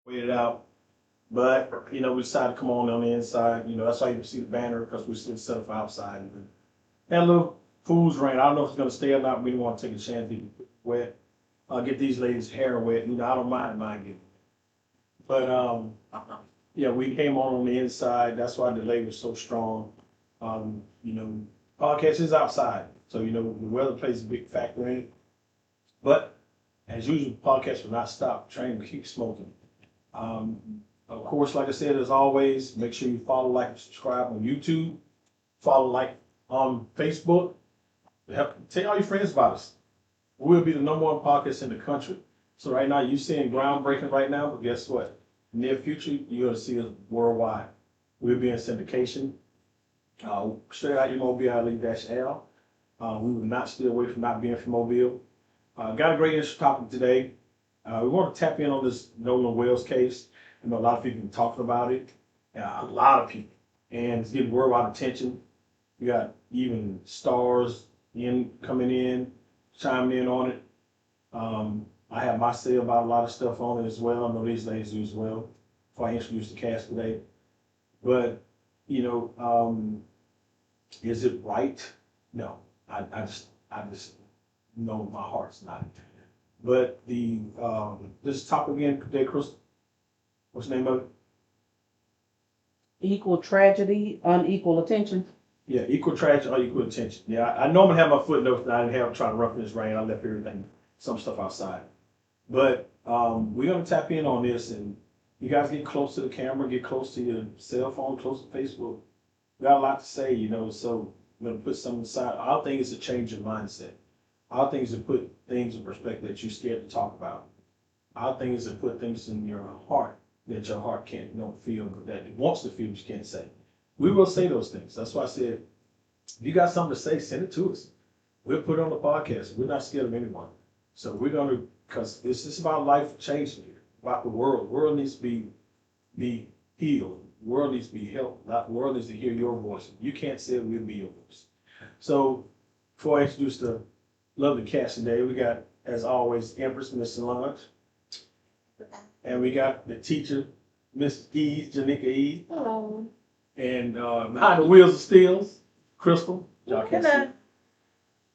waited out. But, we decided to come on the inside. That's why you see the banner because we still set up outside. And had a little fool's rain. I don't know if it's going to stay or not. We didn't want to take a chance to get wet. Get these ladies' hair wet. I don't mind getting. But yeah, we came on the inside. That's why the delay was so strong. Um, you know, podcast is outside, so the weather plays a big factor in it. But as usual, podcast will not stop. Train will keep smoking. Um, of course, like I said, as always, make sure you follow, like, and subscribe on YouTube. Follow, like, on Facebook. Tell all your friends about us. We'll be the #1 podcast in the country. So right now, you're seeing groundbreaking right now, but guess what? Near future, you're going to see us worldwide. We'll be in syndication. Straight out your Mobile-L. We will not steer away from not being from Mobile. Got a great interesting topic today. We want to tap in on this Nolan Wells case. A lot of people have been talking about it. A lot of people. And it's getting worldwide attention. You got even stars coming in, chiming in on it. I have my say about a lot of stuff on it as well. I know these ladies do as well before I introduce the cast today. But, is it right? No. I just know my heart's not. But this topic again today, Chris, what's the name of it? Equal tragedy, unequal attention. Yeah, equal tragedy, unequal attention. Yeah, I normally have my footnotes, but I didn't have trying to rough in this rain. I left everything, some stuff outside. But we're gonna tap in on this, and you guys get close to the camera, get close to your cell phone, close to Facebook. We got a lot to say, so I'm gonna put some aside. Our thing is to change your mindset. Our thing is to put things in perspective that you're scared to talk about. Our thing is to put things in your heart that your heart can't feel, that it wants to feel, but you can't say. We will say those things. That's why I said, if you got something to say, send it to us. We'll put it on the podcast. We're not scared of anyone. So we're going to, because it's just about life changing here, about the world. The world needs to be healed. The world needs to be helped. The world needs to hear your voice. You can't say it, we'll be your voice. So before I introduce the lovely cast today, we got, as always, Empress Miss Solange. And we got the teacher, Miss Ease, Janika Ease. Hello. And behind the wheels of steel, Crystal. Y'all can't see.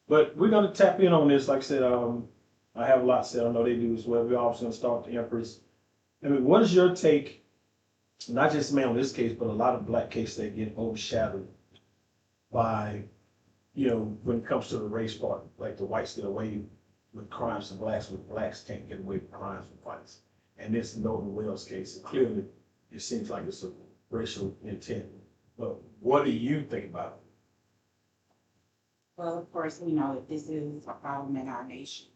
But we're going to tap in on this. Like I said, I have a lot to say. I know they do as well. We're also going to start with the Empress. I mean, what is your take, not just man on this case, but a lot of black cases that get overshadowed by, when it comes to the race part, like the whites get away with crimes from blacks, but blacks can't get away with crimes from whites. And this Nolan Wells case, clearly, it seems like it's a racial intent. But what do you think about it? Well, of course, we know that this is a problem in our nation.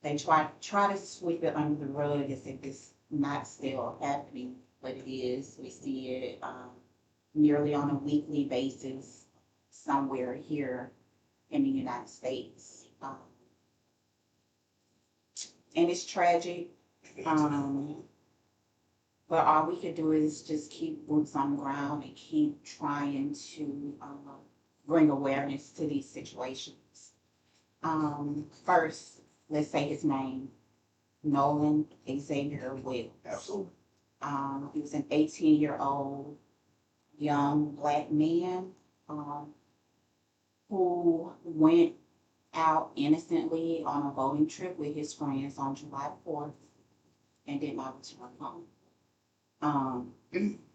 They try to sweep it under the rug as if it's not still happening, but it is. We see it nearly on a weekly basis somewhere here in the United States. And it's tragic. But all we can do is just keep boots on the ground and keep trying to bring awareness to these situations. First, let's say his name, Nolan Xavier Wells. Absolutely. He was an 18-year-old young black man who went out innocently on a voting trip with his friends on July 4th and did not return home.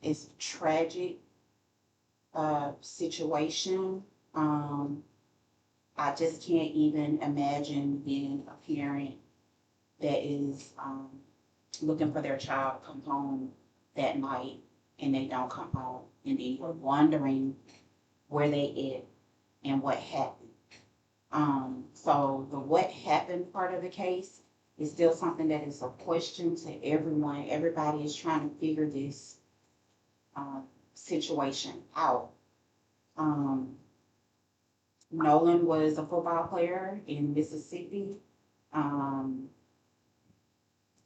It's a tragic situation. I just can't even imagine being a parent that is looking for their child to come home that night and they don't come home, and then you're wondering where they at and what happened. So the what happened part of the case is still something that is a question to everyone. Everybody is trying to figure this situation out. Nolan was a football player in Mississippi.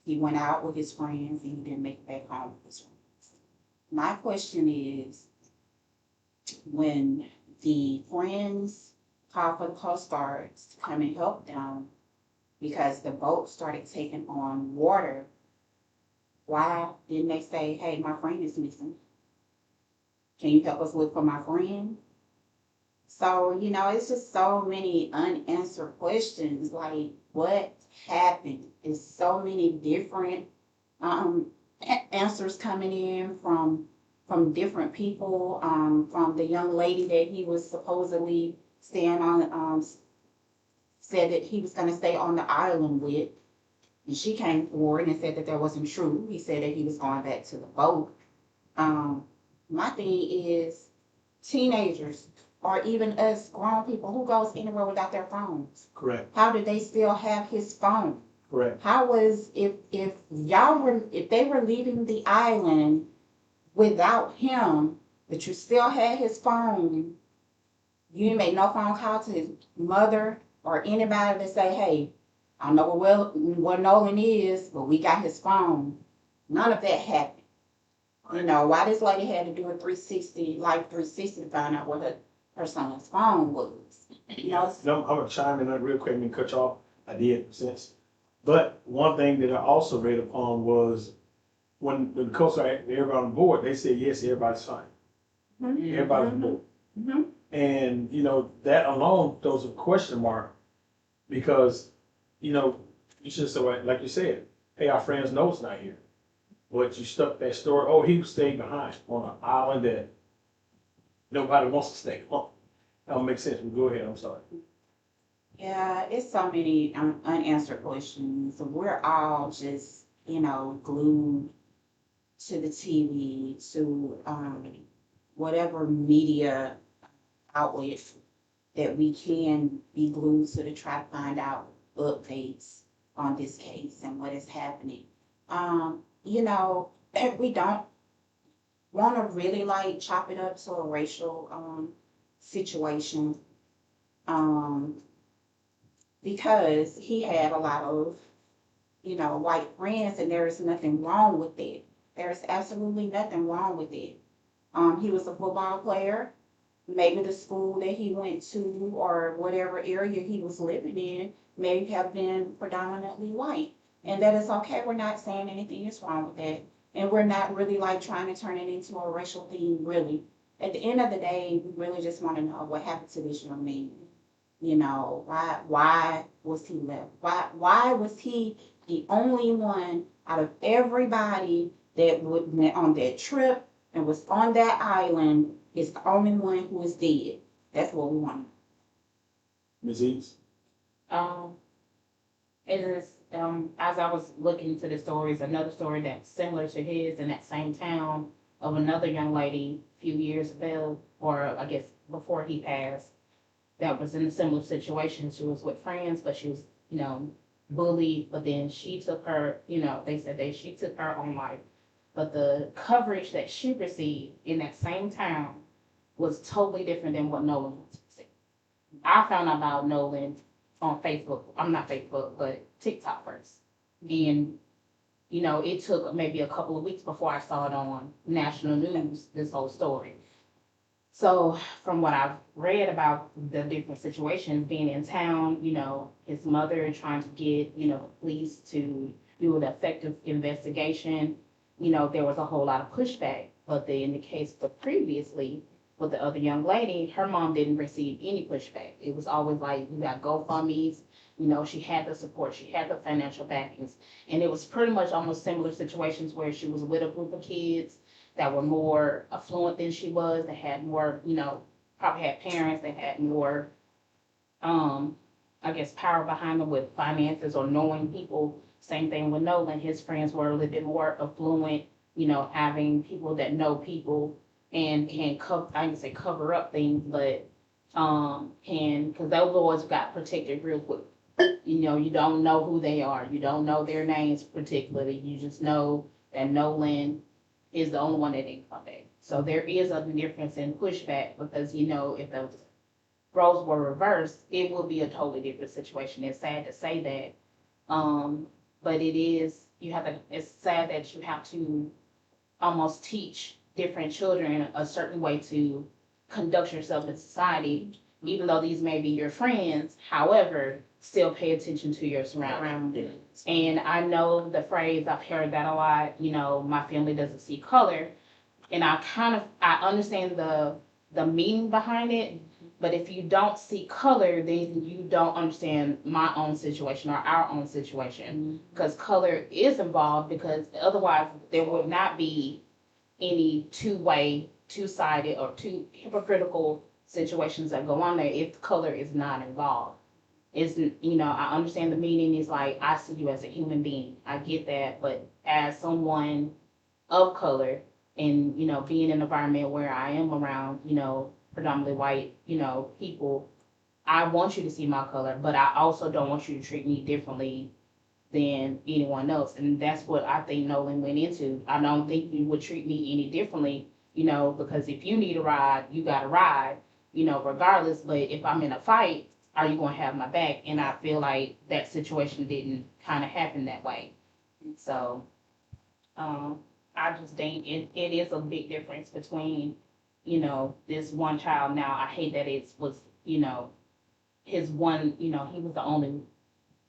He went out with his friends and he didn't make it back home with his friends. My question is, when the friends called for the Coast Guards to come and help them, because the boat started taking on water. Why didn't they say, hey, my friend is missing? Can you help us look for my friend? So, it's just so many unanswered questions. Like, what happened? It's so many different answers coming in from different people. From the young lady that he was supposedly staying on, said that he was going to stay on the island with, and she came forward and said that that wasn't true. He said that he was going back to the boat. My thing is, teenagers or even us grown people, who goes anywhere without their phones? Correct. How did they still have his phone? Correct. How was, if they were leaving the island without him, but you still had his phone, you didn't make no phone call to his mother or anybody to say, hey, I don't know where Nolan is, but we got his phone. None of that happened. Why this lady had to do a 360, life 360 to find out where her son's phone was. I'm gonna chime in real quick and cut you off. I did since. But one thing that I also read upon was when the Coast Guard, everybody on board, they said, yes, everybody's fine. Mm-hmm. Everybody's on board. Mm-hmm. And, that alone throws a question mark because, you should say, like you said, hey, our friend's note's not here. But you stuck that story, oh, he stayed behind on an island that nobody wants to stay on. That don't make sense. But go ahead, I'm sorry. Yeah, it's so many unanswered questions. We're all just, glued to the TV, to whatever media outlet that we can be glued to try to find out updates on this case and what is happening. We don't want to really like chop it up to a racial situation. Because he had a lot of, white friends, and there is nothing wrong with it. There is absolutely nothing wrong with it. He was a football player. Maybe the school that he went to or whatever area he was living in may have been predominantly white. And that is okay. We're not saying anything is wrong with that. And we're not really like trying to turn it into a racial thing, really. At the end of the day, we really just want to know what happened to this young man. Why was he left? Why was he the only one out of everybody that went on that trip and was on that island is the only one who is dead? That's what we want. Ms. Eads? It is, as I was looking into the stories, another story that's similar to his in that same town of another young lady a few years ago, or I guess before he passed, that was in a similar situation. She was with friends, but she was, bullied, but then she took her, they said that she took her own life. But the coverage that she received in that same town was totally different than what Nolan was receiving. I found out about Nolan on Facebook. I'm not Facebook, but TikTok first. And, it took maybe a couple of weeks before I saw it on national news, this whole story. So from what I've read about the different situations, being in town, his mother trying to get, the police to do an effective investigation, there was a whole lot of pushback. But in the case of previously, with the other young lady, her mom didn't receive any pushback. It was always like, you got GoFundMes, she had the support, she had the financial backings. And it was pretty much almost similar situations where she was with a group of kids that were more affluent than she was, that had more, probably had parents that had more, I guess, power behind them with finances or knowing people. Same thing with Nolan. His friends were a little bit more affluent, having people that know people and can cover, I can say cover up things, but because those boys got protected real quick. You don't know who they are. You don't know their names particularly. You just know that Nolan is the only one that didn't come back. So there is a difference in pushback because, if those roles were reversed, it would be a totally different situation. It's sad to say that. But it's sad that you have to almost teach different children a certain way to conduct yourself in society, even though these may be your friends. However, still pay attention to your surroundings. And I know the phrase, I've heard that a lot, my family doesn't see color. And I understand the meaning behind it, but if you don't see color, then you don't understand my own situation or our own situation. Because color is involved, because otherwise there would not be any two-way, two-sided, or two hypocritical situations that go on there if color is not involved. I understand the meaning is like, I see you as a human being. I get that, but as someone of color, and being in an environment where I am around predominantly white people, I want you to see my color, but I also don't want you to treat me differently than anyone else. And that's what I think Nolan went into. I don't think you would treat me any differently, because if you need a ride, you got a ride, regardless. But if I'm in a fight, are you going to have my back? And I feel like that situation didn't kind of happen that way. So, I just think it is a big difference between, this one child. Now, I hate that it was, his one, he was the only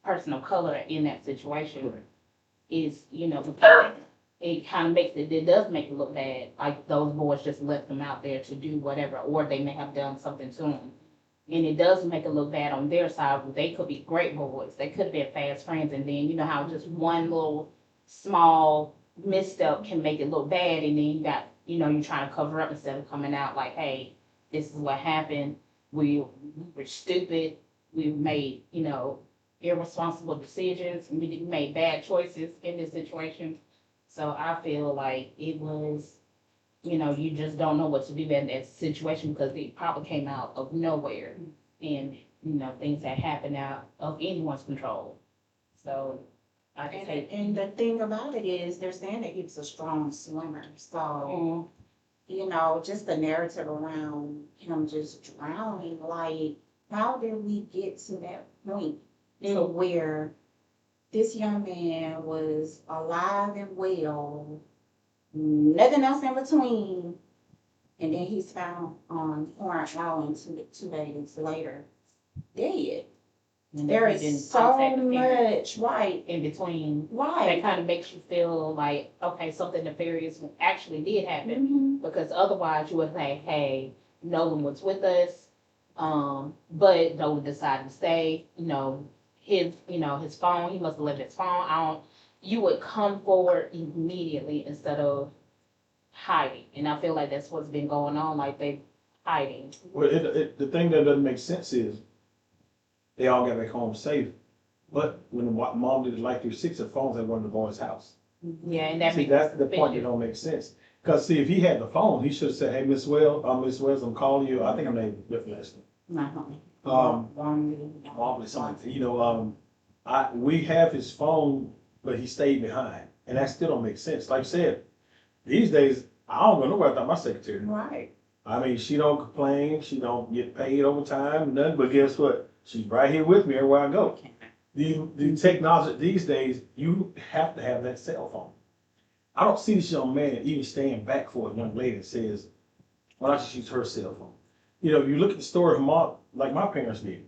person of color in that situation. Right. Is, it kind of it does make it look bad. Like those boys just left them out there to do whatever, or they may have done something to them. And it does make it look bad on their side. They could be great boys. They could have been fast friends. And then, how just one little small misstep can make it look bad, and then you got you're trying to cover up instead of coming out like, hey, this is what happened, we were stupid, we made irresponsible decisions, we made bad choices in this situation. So I feel like it was, you just don't know what to do in that situation, because it probably came out of nowhere, and things that happen out of anyone's control. So and the thing about it is, they're saying that he was a strong swimmer. So, just the narrative around him just drowning, like, how did we get to that point to where this young man was alive and well, nothing else in between, and then he's found on Orange Island two days later, dead? There is so much right in between. Right. That kind of makes you feel like, okay, something nefarious actually did happen. Mm-hmm. Because otherwise you would say, hey, Nolan was with us, but Nolan decided to stay. His phone, he must have left his phone. You would come forward immediately instead of hiding. And I feel like that's what's been going on, like they hiding. Well, the thing that doesn't make sense is they all got back home safe. But when the mom did the Life 360, the phones at one of the boys' house. Yeah, and that see, that's the point that don't make sense. Because see, if he had the phone, he should have said, "Hey, Miss Wells, I'm calling you." I think I'm named different last name. Probably something. We have his phone, but he stayed behind, and that still don't make sense. Like I said, these days I don't go nowhere without my secretary. Right. I mean, she don't complain. She don't get paid overtime, nothing. But guess what? She's right here with me everywhere I go. The technology these days, you have to have that cell phone. I don't see this young man even staying back for a young lady that says, well, I just use her cell phone. You look at the story of mom, like my parents did.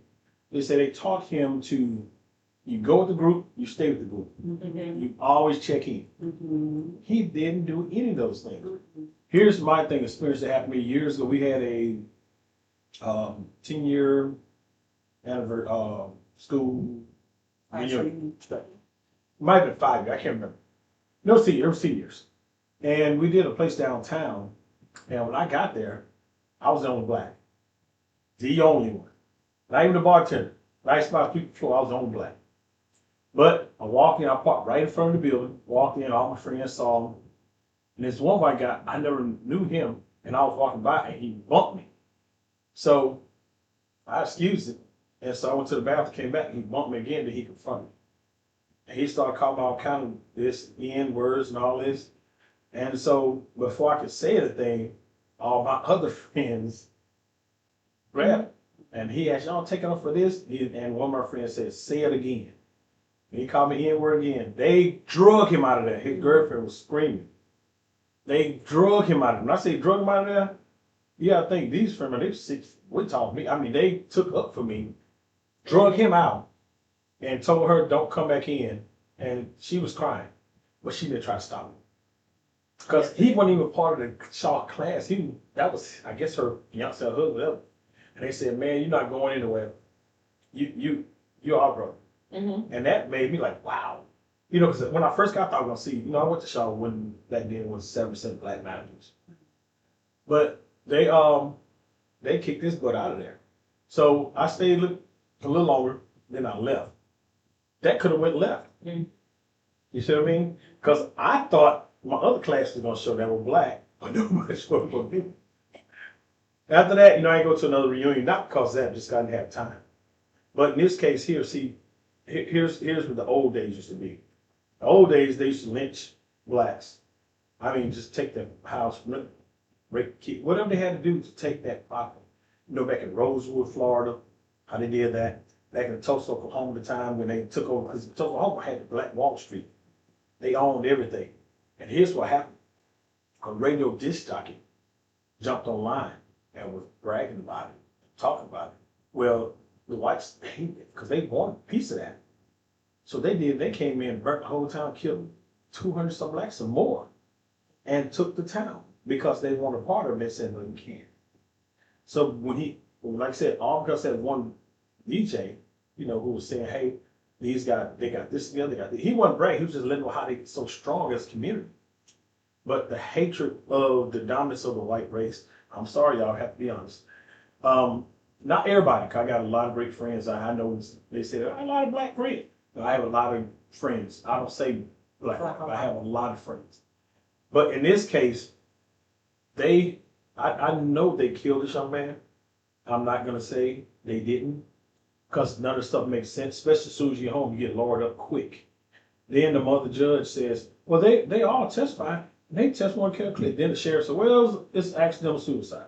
They say they taught him to, you go with the group, you stay with the group. Mm-hmm. You always check in. Mm-hmm. He didn't do any of those things. Mm-hmm. Here's my thing, experience that happened to me years ago. We had a 10-year anniversary school reunion. Might have been 5 years, I can't remember. No, it was seniors. And we did a place downtown. And when I got there, I was the only black. The only one. Not even the bartender. Nice about people before, I was the only black. But I walked in, I parked right in front of the building, walked in, all my friends saw him. And this one white guy, I never knew him, and I was walking by and he bumped me. So I excused it. And so I went to the bathroom, came back, and he bumped me again, then he confronted me. And he started calling all kind of this N words and all this. And so before I could say anything, all my other friends grabbed him. And he asked, y'all taking up for this? And one of my friends said, say it again. And he called me N-word again. They drug him out of there. His girlfriend was screaming. They drug him out of there. When I say drug him out of there, yeah, I think these friends, they were 6 foot tall. I mean, they took up for me, drug him out, and told her don't come back in, and she was crying, but she didn't try to stop him because he wasn't even part of the Shaw class. That was, I guess, her fiance or husband, whatever. And they said, "Man, you're not going anywhere. You're our brother." Mm-hmm. And that made me like, wow. You know, because when I first got, I thought I was gonna see. You know, I went to Shaw when back then was 7% black managers, but they kicked this butt out of there. So I stayed a little longer, then I left. That could have went left. Mm-hmm. You see what I mean? Because I thought my other class was gonna show that were black, but nobody showed for me. After that, you know, I go to another reunion, not because of that, just I didn't have time. But in this case here, see, here's what the old days used to be. The old days, they used to lynch blacks. I mean, just take the house, break, keep, whatever they had to do to take that property. You know, back in Rosewood, Florida, how they did that. Back in Tulsa, Oklahoma, the time when they took over, because Tulsa, Oklahoma had the Black Wall Street. They owned everything. And here's what happened. A radio disc jockey jumped online and was bragging about it, talking about it. Well, the whites hated it because they wanted a piece of that. So they came in, burnt the whole town, killed 200 some blacks or more, and took the town because they wanted a part of it. They said, no, you can't. So like I said, all because that one DJ, you know, who was saying, hey, these guys, they got this together, they got this. He wasn't bragging, he was just letting know how they get so strong as a community. But the hatred of the dominance of the white race, I'm sorry, y'all, I have to be honest. Not everybody, 'cause I got a lot of great friends. I know they say, I have a lot of black friends. I have a lot of friends. I don't say black, I have a lot of friends. But in this case, I know they killed this young man. I'm not gonna say they didn't, because none of the stuff makes sense, especially as soon as you're home, you get lowered up quick. Then the mother judge says, well, they all testify. They testified to kill Cliff. Then the sheriff said, well, it's accidental suicide.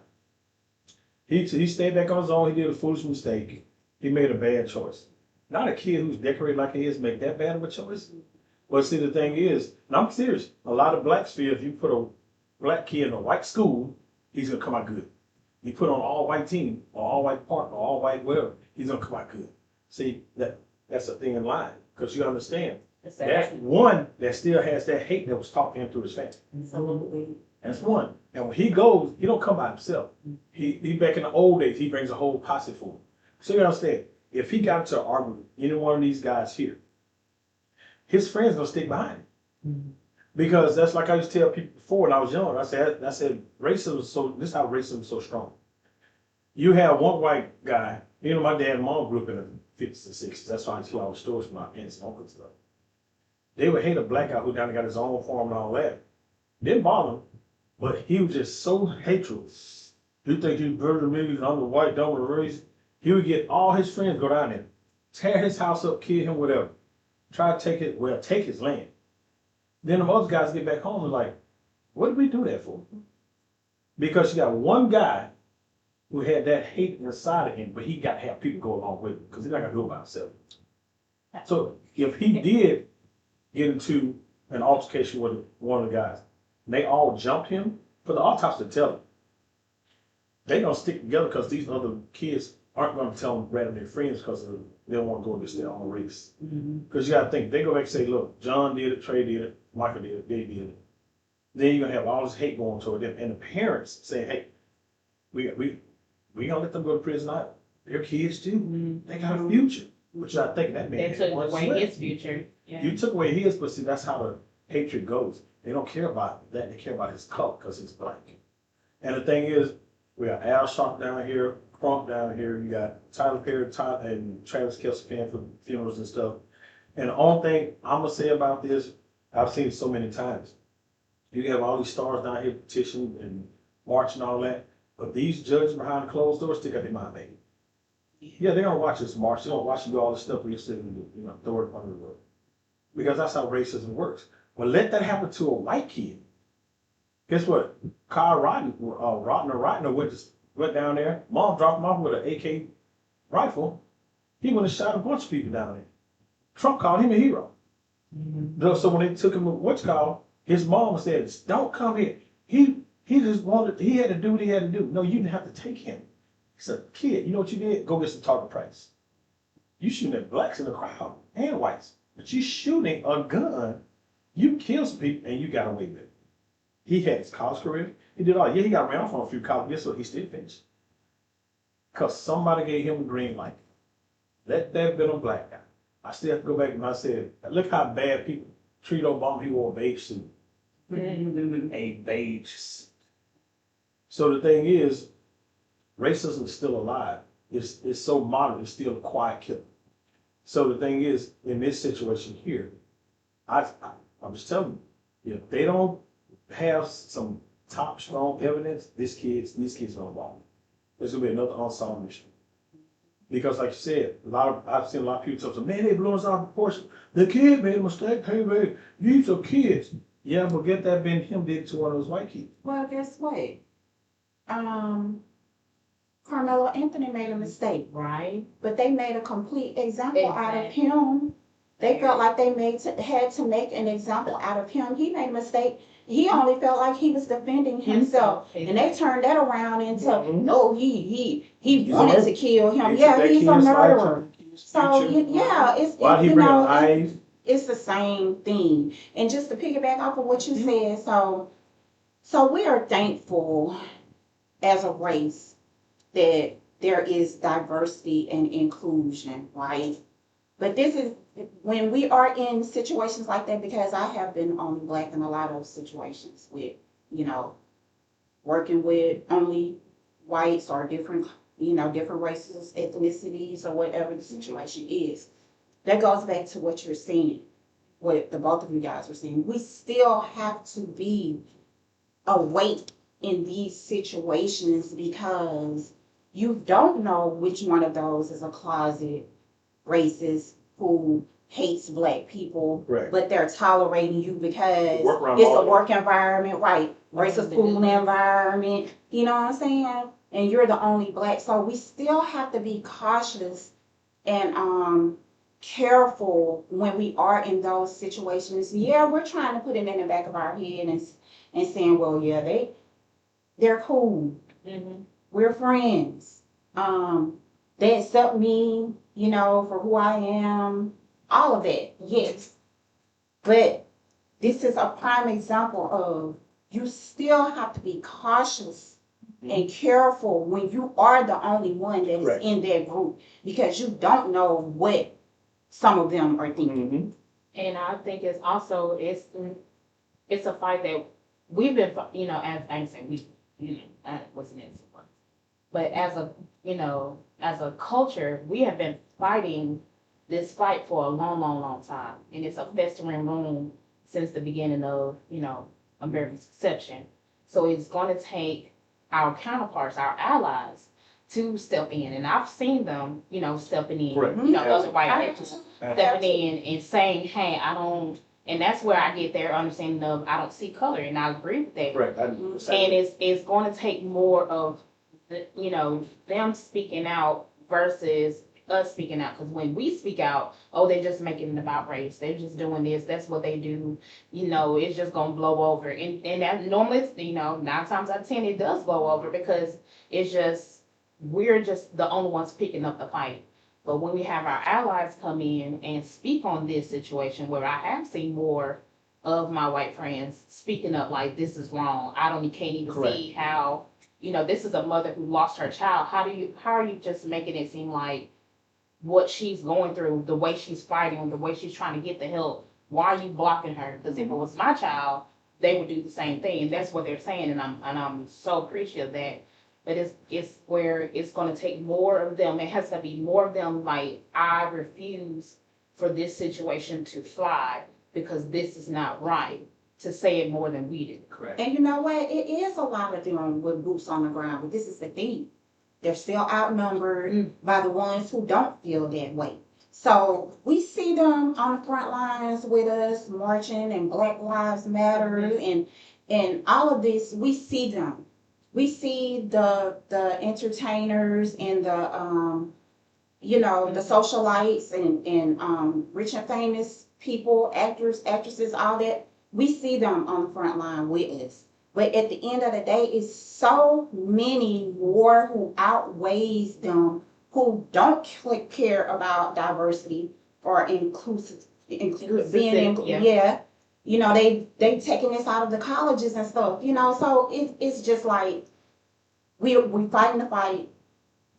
He stayed back on his own. He did a foolish mistake. He made a bad choice. Not a kid who's decorated like he is make that bad of a choice. But see, the thing is, and I'm serious, a lot of blacks feel if you put a black kid in a white school, he's gonna come out good. You put on an all white team, or all white partner, or all white whatever, he's gonna come out good. See, that's a thing in line, because you understand. That's one that still has that hate that was taught to him through his family. Absolutely. That's one. And when he goes, he don't come by himself. He back in the old days, he brings a whole posse for him. So you understand, if he got into an argument with any one of these guys here, his friends gonna stick behind him. Because that's like I used to tell people before when I was young. I said racism is so, this is how racism is so strong. You have one white guy, you know, my dad and mom grew up in the 50s and 60s. That's why I tell all the stories from my aunts and uncles and stuff. They would hate a black guy who down got his own farm and all that. Didn't bother him, but he was just so hateful. You think he's better than me? I'm the white double race. He would get all his friends go down there, tear his house up, kill him, whatever. Try to take his land. Then the other guys get back home and like, what did we do that for? Because you got one guy who had that hate inside of him, but he got to have people go along with him because he's not gonna do it by himself. So if he did get into an altercation with one of the guys, and they all jumped him, for the autopsy to tell him, they gonna stick together because these other kids aren't gonna tell them random their friends because they don't want to go against their own race. Because you gotta think, they go back and say, look, John did it, Trey did it, Michael did it, they did it. Then you're gonna have all this hate going toward them, and the parents saying, hey, we gonna let them go to prison either. They're kids too. They got a future. Which I think that man. They took away his future. Yeah. You took away his, but see, that's how the hatred goes. They don't care about that. They care about his color because he's black. And the thing is, we got Al Sharp down here, Crump down here. You got Tyler Perry, and Travis Kelce paying for funerals and stuff. And the only thing I'm gonna say about this, I've seen it so many times. You have all these stars down here petitioning and marching and all that, but these judges behind the closed doors stick up their mind, baby. Yeah, they don't watch this march. They don't watch you do all this stuff where you're sitting and throw it under the rug. Because that's how racism works. Well, let that happen to a white kid. Guess what? Kyle Rotner went down there. Mom dropped him off with an AK rifle. He went and shot a bunch of people down there. Trump called him a hero. So when they took him to his mom said, don't come here. He had to do what he had to do. No, you didn't have to take him. He said, kid, you know what you did? Go get some target price. You shooting at blacks in the crowd and whites, but you shooting a gun. You kill some people and you got away with it. He had his college career. He did all. Yeah, he got ran off on a few colleges, so he still finished. Because somebody gave him the green light. Let that been a black guy. I still have to go back and I said, look how bad people treat Obama. He wore a beige suit. A beige suit. So the thing is, racism is still alive. It's so modern, it's still a quiet killer. So the thing is, in this situation here, I'm just telling you, if they don't have some top strong evidence, these kids gonna fall. There's gonna be another unsolved mission. Because like you said, I've seen a lot of people say, man, they blew us out of proportion. The kid made a mistake. Hey, man, these are kids. Yeah, but get that Ben him did to one of those white kids. Well, guess what? Carmelo Anthony made a mistake, Right. but they made a complete example out of him. They felt like they had to make an example out of him. He made a mistake. He only felt like he was defending himself, and they turned that around into no, he wanted to kill him. Yeah, he's a murderer. So yeah, it's why he you bring know up eyes? it's the same thing. And just to piggyback off of what you said, so we are thankful as a race that there is diversity and inclusion, right? But this is when we are in situations like that, because I have been on black in a lot of situations with, working with only whites or different races, ethnicities, or whatever the situation is. That goes back to what you're saying, what the both of you guys are saying. We still have to be awake in these situations because you don't know which one of those is a closet racist who hates black people, Right. but they're tolerating you because Work it's a work environment, right? Racist school environment, you know what I'm saying? And you're the only black. So we still have to be cautious and careful when we are in those situations. Yeah, we're trying to put it in the back of our head and saying, well, yeah, they're cool. Mm-hmm. We're friends. They accept me, for who I am. All of that, yes. But this is a prime example of you still have to be cautious and careful when you are the only one that is in that group, because you don't know what some of them are thinking. And I think it's also it's a fight that we've been, as I ain't saying I wasn't in support, but as a culture, we have been fighting this fight for a long, long, long time, and it's a festering wound since the beginning of America's conception. So it's going to take our counterparts, our allies, to step in, and I've seen them, stepping in, Correct. other white actors stepping in and saying, "Hey, I don't." And that's where I get their understanding of I don't see color, and I agree with that. Correct. And it's going to take more of them speaking out versus us speaking out. Because when we speak out, oh, they're just making it about race. They're just doing this. That's what they do. It's just gonna blow over. And that normally, 9 times out of 10, it does blow over because it's just we're just the only ones picking up the fight. But when we have our allies come in and speak on this situation, where I have seen more of my white friends speaking up like this is wrong. Can't even see how, this is a mother who lost her child. How are you just making it seem like what she's going through, the way she's fighting, the way she's trying to get the help, why are you blocking her? Because if it was my child, they would do the same thing. And that's what they're saying, and I'm so appreciative of that. But it's where it's going to take more of them. It has to be more of them. Like, I refuse for this situation to fly because this is not right. To say it more than we do. Correct. And you know what? It is a lot of them with boots on the ground. But this is the thing. They're still outnumbered by the ones who don't feel that way. So we see them on the front lines with us marching and Black Lives Matter and all of this. We see them. We see the entertainers and the the socialites and rich and famous people, actors, actresses, all that. We see them on the front line with us. But at the end of the day, it's so many more who outweighs them who don't care about diversity or being, Yeah. you know, they taking this out of the colleges and stuff, you know, so it's just like we fighting the fight,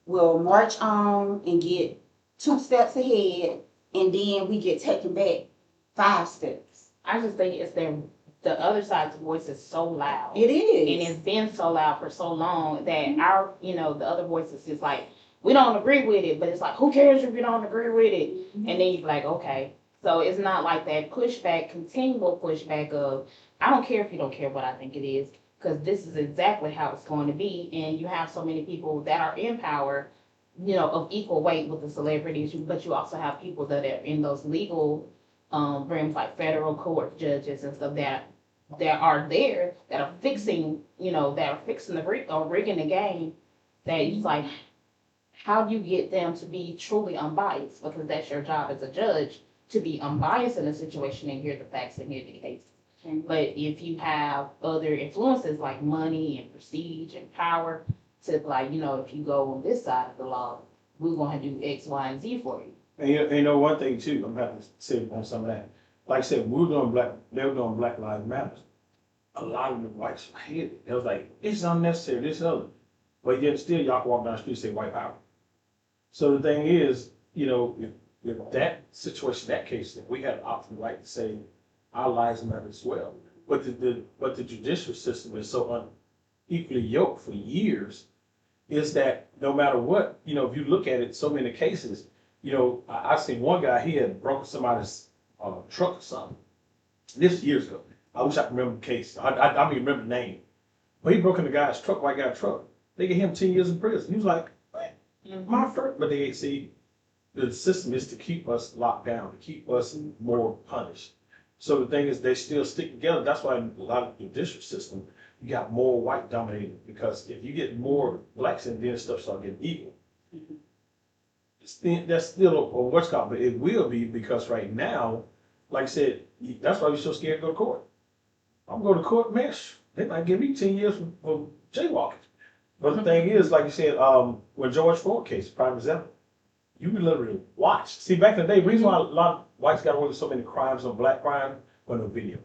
we'll march on and get 2 steps ahead, and then we get taken back 5 steps. I just think it's the other side's voice is so loud. It And is. it's been so loud for so long that our, the other voices is like, we don't agree with it, but it's like, who cares if you don't agree with it? And then you're like, okay. So it's not like that pushback, continual pushback of, I don't care if you don't care what I think it is, because this is exactly how it's going to be. And you have so many people that are in power, of equal weight with the celebrities, but you also have people that are in those legal realms, like federal court judges and stuff that are there that are fixing, the or rigging the game. That it's like, how do you get them to be truly unbiased? Because that's your job as a judge, to be unbiased in a situation and hear the facts and hear the case. But if you have other influences like money and prestige and power, to like, if you go on this side of the law, we're going to do X, Y, and Z for you. And one thing too, I'm having to say on some of that. Like I said, they were doing Black Lives Matter. A lot of the whites hated it. It was like, it's unnecessary, this and other. But yet still y'all can walk down the street and say white power. So the thing is, if that situation, that case, that we had option right to say our lives matter as well. But the judicial system is so unequally yoked for years, is that no matter what, if you look at it, so many cases, I seen one guy, he had broken somebody's truck or something. This years ago. I wish I could remember the case. I don't even remember the name. But he broke in the guy's truck, white guy's truck. They gave him 10 years in prison. He was like, what? My first, but they see the system is to keep us locked down, to keep us more punished. So the thing is, they still stick together. That's why in a lot of the judicial system, you got more white dominated, because if you get more blacks in, then stuff start getting equal. That's still a what's called, but it will be, because right now, like I said, that's why we're so scared to go to court. I'm going to court, man, they might give me 10 years for jaywalking. But the thing is, like you said, when George Floyd case, prime example, you can literally watch. See, back in the day, the reason why a lot of whites got away with so many crimes on black crime was no video.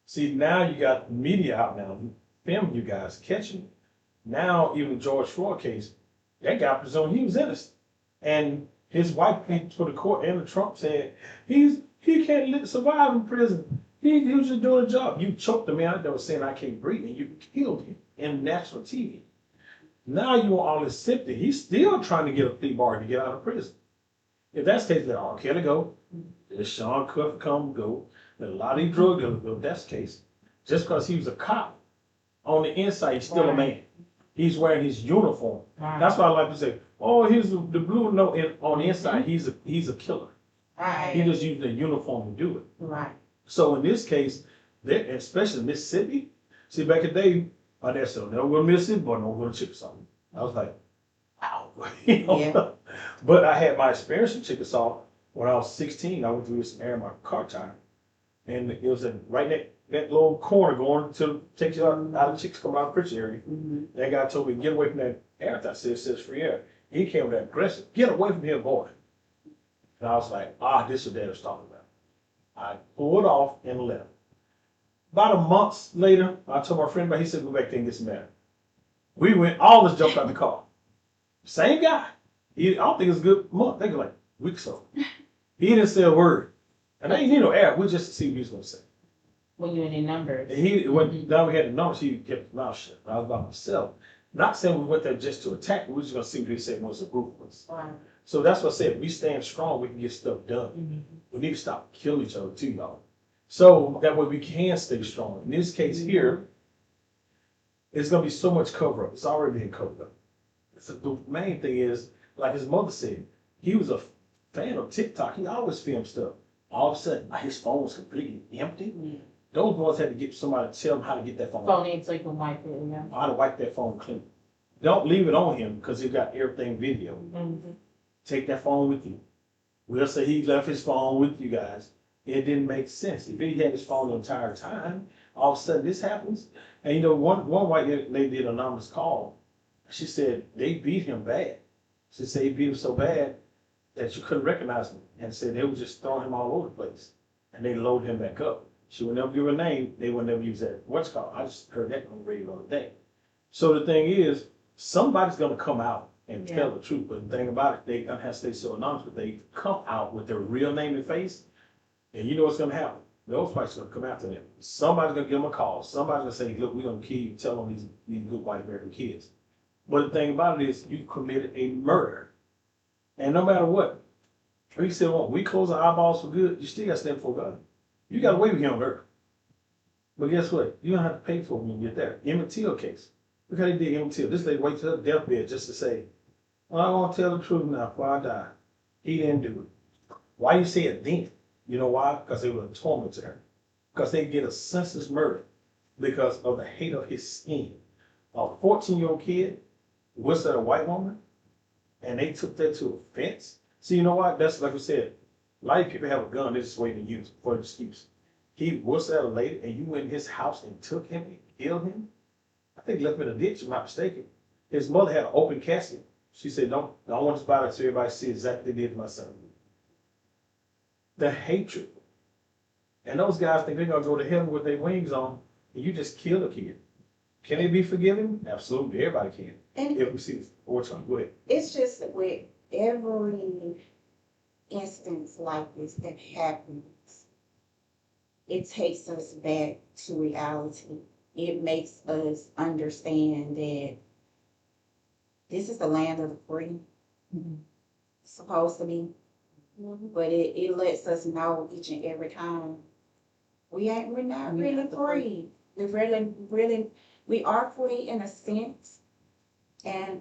See, now you got media out now, filming you guys, catching. Now, even George Floyd case, that guy presumed he was innocent. And his wife came to the court and the Trump said, he can't survive in prison. He was just doing a job. You choked the man that was saying, I can't breathe, and you killed him in national TV. Now you want all this sympathy. He's still trying to get a plea bargain to get out of prison. If that's the case, let R. Kelly go. Let Sean Cuff come go. Let a lot of these drug dealers go. If that's the case. Just because he was a cop, on the inside, he's still a man. He's wearing his uniform. Right. That's why I like to say, oh, here's the blue note on the inside. He's a killer. Right. He just used a uniform to do it. Right. So in this case, especially in Mississippi, see, back in the day, my dad said, never go to Mississippi, but don't go to Chickasaw. I was like, wow. Yeah. But I had my experience in Chickasaw when I was 16. I went through this air my car tire. And it was right in that little corner going to take you out of Chicks coming out of the Pritchard area. Mm-hmm. That guy told me, get away from that air. I said, it says free air. He came with that aggressive, get away from here, boy. And I was like, this is what Dad was talking about. I pulled off and left. About a month later, I told my friend about it. He said, go back there and get some air. We went, all of us jumped out the car. Same guy. I don't think it's a good month. I think it was like weeks or so. He didn't say a word. And they didn't need no air. We just to see what he was going to say. When you in the numbers. And now we had the numbers, he kept his mouth shut. I was by myself. Not saying we went there just to attack, we were just going to see what he said once the group was. Wow. So that's what I said. If we stand strong, we can get stuff done. Mm-hmm. We need to stop killing each other too, y'all. So that way we can stay strong. In this case here, it's going to be so much cover up. It's already being covered up. So the main thing is, like his mother said, he was a fan of TikTok. He always filmed stuff. All of a sudden, his phone was completely empty. Mm-hmm. Those boys had to get somebody to tell them how to get that phone in so you can wipe it, yeah. How to wipe that phone clean. Don't leave it on him because he got everything video. Mm-hmm. Take that phone with you. We'll say he left his phone with you guys. It didn't make sense. If he had his phone the entire time, all of a sudden this happens. And one white lady did an anonymous call. She said they beat him bad She said he beat him so bad that you couldn't recognize him, and said they were just throwing him all over the place, and they loaded him back up. She would never give her a name. They would never use that. What's called? I just heard that on the radio the other day. So the thing is, somebody's gonna come out and tell the truth. But the thing about it, they gonna have to stay so anonymous. But they come out with their real name and face, and you know what's gonna happen. Those fights gonna come after them. Somebody's gonna give them a call. Somebody's gonna say, "Look, we're gonna kill you. Tell on these good white American kids." But the thing about it is, you committed a murder, and no matter what, we still want. We close our eyeballs for good. You still got to stand before God. You got away with him on earth. But guess what? You don't have to pay for it when you get there. Emmett Till case. Look how they did Emmett Till. This lady waited to her deathbed just to say, "Well, I want to tell the truth now before I die." He didn't do it. Why you say it then? You know why? Because they were a torment to her. Because they get a senseless murder because of the hate of his skin. A 14-year-old kid was at a white woman, and they took that to offense. See, you know what? That's like I said. A lot of people have a gun. They're just waiting to use it for an excuse. He was at a lady, and you went in his house and took him and killed him. I think left him in a ditch, if I'm not mistaken. His mother had an open casket. She said, "Don't want this body so everybody see exactly what they did to my son." The hatred. And those guys think they're going to go to heaven with their wings on, and you just kill a kid. Can they be forgiven? Absolutely. Everybody can. And If we see this. Go ahead. it's just that with every instance like this that happens, it takes us back to reality. It makes us understand that this is the land of the free, supposed to be. But it lets us know each and every time we're not really free. We are free in a sense. And,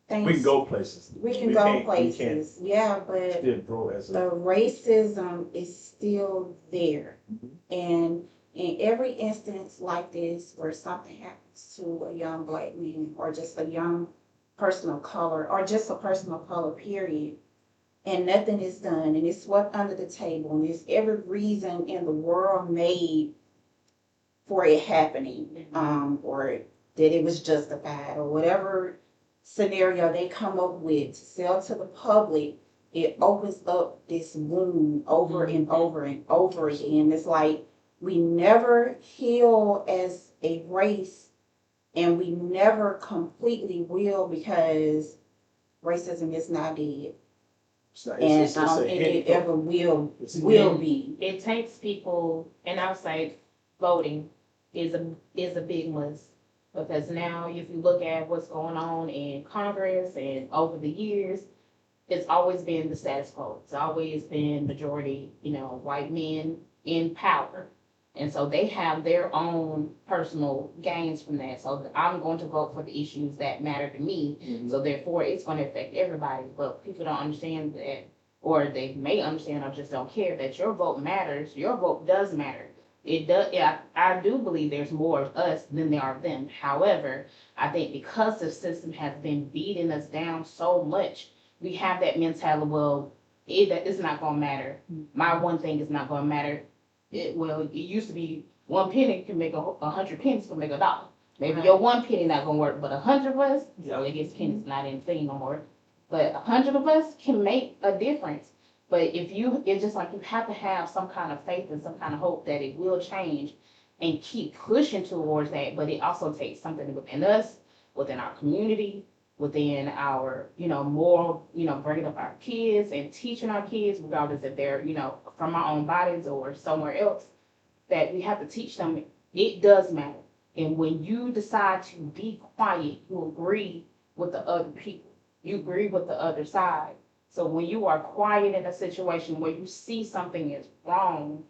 things. We can go places. We can go can't- places. Yeah, but Still grow as the a. racism is still there. Mhm. And in every instance like this, where something happens to a young black man, or just a young person of color, or just a person of color, period, and nothing is done, and it's swept under the table, and there's every reason in the world made for it happening, or that it was justified, or whatever scenario they come up with to sell to the public, it opens up this wound over and over and over again. It's like we never heal as a race, and we never completely will, because racism is not dead. And I don't think it ever will be. It takes people, and I'll say voting is a big must, because now if you look at what's going on in Congress and over the years, it's always been the status quo. It's always been majority, white men in power. And so they have their own personal gains from that. So I'm going to vote for the issues that matter to me. Mhm. So therefore, it's going to affect everybody. But people don't understand that, or they may understand or just don't care that your vote matters. Your vote does matter. It does. Yeah, I do believe there's more of us than there are of them. However, I think because the system has been beating us down so much, we have that mentality. Well, it's not going to matter. My one thing is not going to matter. It used to be 1 penny can make 100 pennies can make $1. Maybe your 1 penny not gonna work, but 100 of us, I guess pennies not anything no more. But 100 of us can make a difference. But it's just like you have to have some kind of faith and some kind of hope that it will change, and keep pushing towards that. But it also takes something within us, within our community, within our, moral, bringing up our kids and teaching our kids, regardless if they're, from our own bodies or somewhere else, that we have to teach them it does matter. And when you decide to be quiet, you agree with the other people. You agree with the other side. So when you are quiet in a situation where you see something is wrong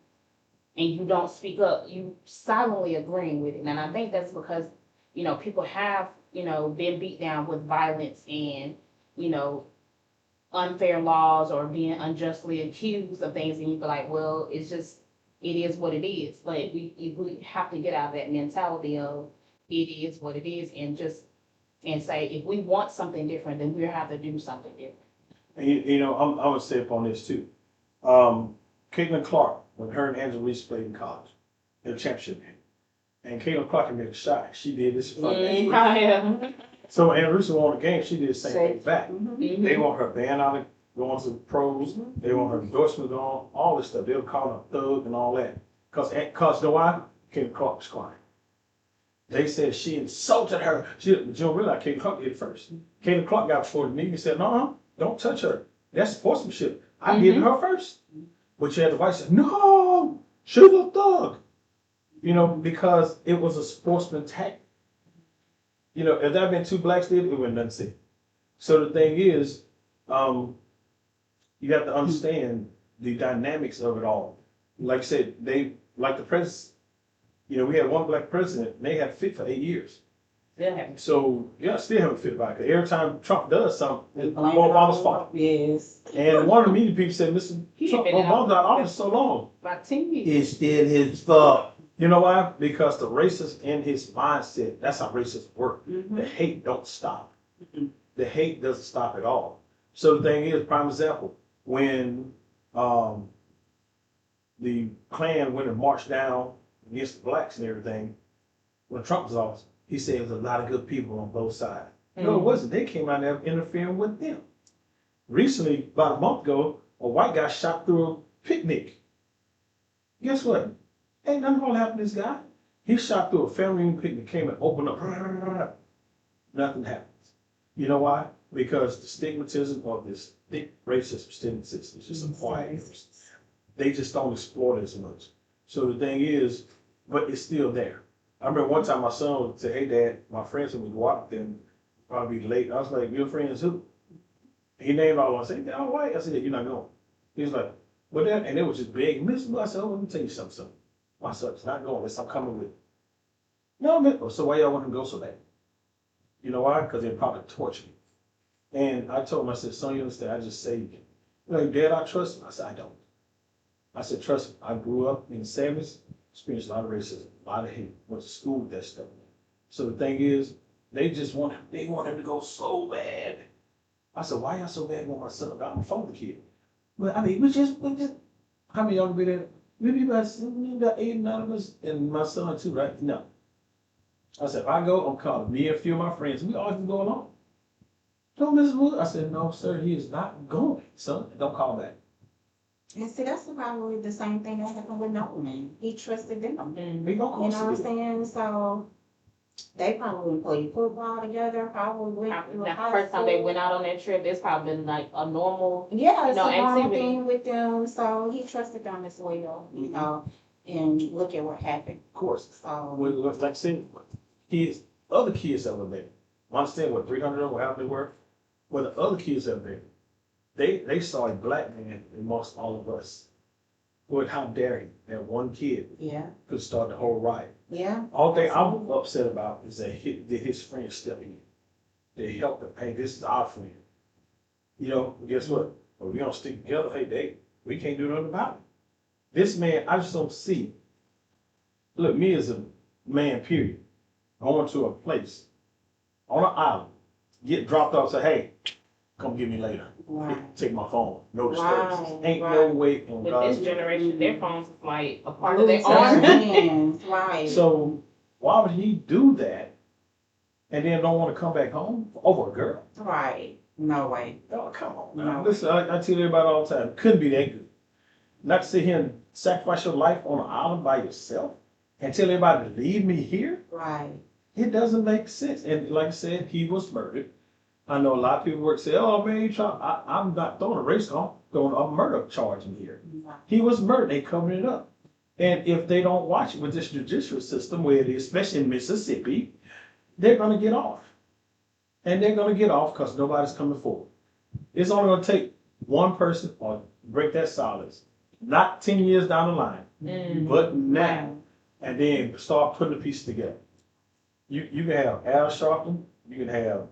and you don't speak up, you silently agreeing with it. And I think that's because, people have, been beat down with violence and, unfair laws, or being unjustly accused of things, and you be like, well, it is what it is. But we have to get out of that mentality of it is what it is, and say if we want something different, then we have to do something different. And I would say upon this too. Caitlin Clark, when her and Angela Reese played in college, in a championship game, and Caitlin Clark had been shy. She did this in front of everybody. So Anderson won the game, she did the same thing back. Mhm. They want her banned out of going to the pros. They want her endorsement on all this stuff. They'll call her a thug and all that. Cause you know why? Kim Clark was crying. They said she insulted her. You don't realize Caitlin Clark did it first. Caitlin Clark got before the meeting and said, no, don't touch her. That's sportsmanship. I did it her first. But you had the wife say, no, she's a thug. You know, because it was a sportsman tactic. You know, if there had been two blacks did it, it wouldn't nothing said. So the thing is, you have to understand the dynamics of it all. Like I said, like the president, you know, we had one black president, and they had fit for 8 years. Still haven't. So, yeah, still haven't fit back. Every time Trump does something, it's Blame more it Obama's on- fault. Yes. And one of the media people said, listen, He Trump, been in Obama's out of office office so long. About 10 years. It's still his fault. You know why? Because the racist in his mindset, that's how racists work. Mhm. The hate don't stop. Mhm. The hate doesn't stop at all. So the thing is, prime example, when the Klan went and marched down against the blacks and everything, when Trump was in office, he said there was a lot of good people on both sides. No, it wasn't. They came out there interfering with them. Recently, about a month ago, a white guy shot through a picnic. Guess what? Ain't nothing gonna happen to this guy. He shot through a family reunion picnic, came and opened up. Nothing happens. You know why? Because the stigmatism of this thick racist stigmatism is just a quiet. They just don't explore it as much. So the thing is, but it's still there. I remember one time my son would say, hey dad, my friends would go out with them, probably be late. I was like, your friends who? He named all of them. I said, they're all white. I said, you're not going. He was like, well, that, and it was just big. Miss, I said, oh, let me tell you something. My son's not going unless I'm coming with. No, man. So why y'all want him to go so bad? You know why? Because they'd probably torture me. And I told him, I said, son, you understand, I just saved you. You're like, dad, I trust him. I said, I don't. I said, trust me. I grew up in the 70s, experienced a lot of racism, a lot of hate, went to school with that stuff. So the thing is, they want him to go so bad. I said, why y'all so bad with my son? I'm a phone kid. But I mean, we just, how many y'all be there? Maybe about 8, 9 of us, and my son too, right? No. I said, if I go, I'm calling me and a few of my friends. We always going on. Don't Mrs. Wood. I said, no, sir, he is not going, son. Don't call back. And see, that's probably the same thing that happened with Nolan. He trusted them. Mm-hmm. He gonna You know what I'm call saying? So they probably played football together, probably went through Now, high first time they school. went out on that trip, it's probably been like a normal, Yeah, it's know, a normal activity. thing with them. So he trusted them as well, you know. And look at what happened. Of course. So Like I said, kids, other kids that were there. I understand what 300 of them, how they were. Well, the other kids that were there, they saw a black man amongst all of us. But how dare he? That one kid yeah, could start the whole riot. yeah. All thing I'm upset about is that his friends step in. They help him. Hey, this is our friend. You know, guess what? Well, we don't stick together. Hey, we can't do nothing about it. This man, I just don't see. Look, me as a man, period, going to a place on an island, get dropped off, say, hey, come get me later. Right. Take my phone. No disturbances. Right, Ain't no right. way in with God's this generation, their phones is like a part of Glued their to their arm. hands, right. So why would he do that and then don't want to come back home over a girl? Right. No way. Oh, come on, man. No. Listen, I tell everybody all the time, couldn't be that good. Not to sit here and sacrifice your life on an island by yourself and tell everybody to leave me here. Right. It doesn't make sense. And like I said, he was murdered. I know a lot of people work say, oh man, I'm not throwing a race on, throwing a murder charge in here. Right. He was murdered. They covered it up. And if they don't watch it with this judicial system, where it is, especially in Mississippi, they're going to get off. And they're going to get off because nobody's coming forward. It's only going to take one person or break that silence, not 10 years down the line, but now, and then start putting the pieces together. You can have Al Sharpton, you can have